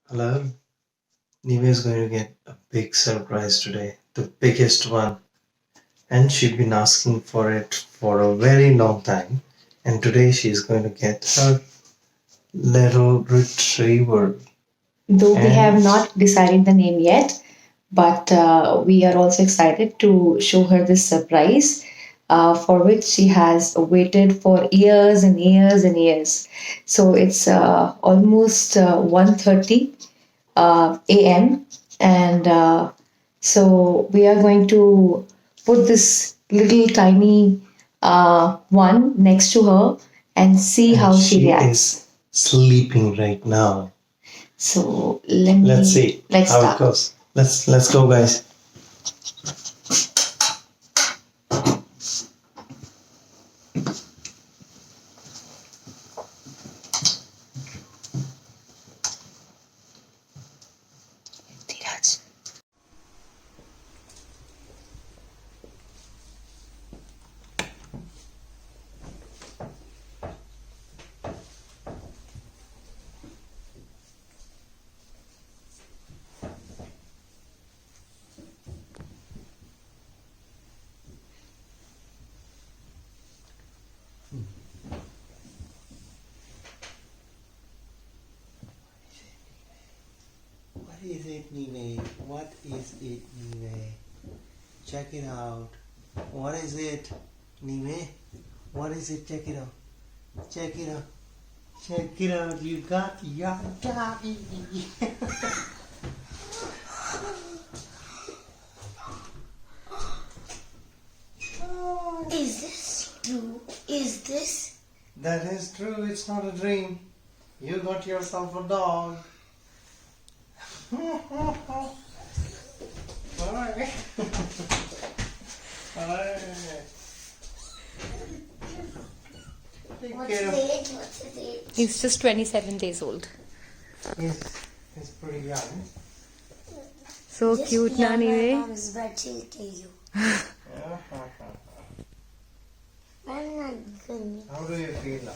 Hello, Nevaeh is going to get a big surprise today, the biggest one, and she's been asking for it for a very long time. And today she's going to get her little retriever. Though we have And not decided the name yet, but we are also excited to show her this surprise for which she has waited for years and years and years. So it's almost 1:30 a.m. and so we are going to put this little tiny one next to her and see and how she she reacts. is sleeping right now. So Let's see let's how start. it goes. Let's go, guys. Dheeraj. What is it, Nevaeh? What is it, Nevaeh? Check it out. What is it, Nevaeh? What is it? Check it out. Check it out. Check it out. You got your doggy. Is this true? Is this? That is true. It's not a dream. You got yourself a dog. Alright. Alright. Take What's care his of. age? What's his age? He's just 27 days old. He's pretty young. So Just cute, pee on my Nani. mom's bed, she'll kill you. I'm not good. How do you feel now?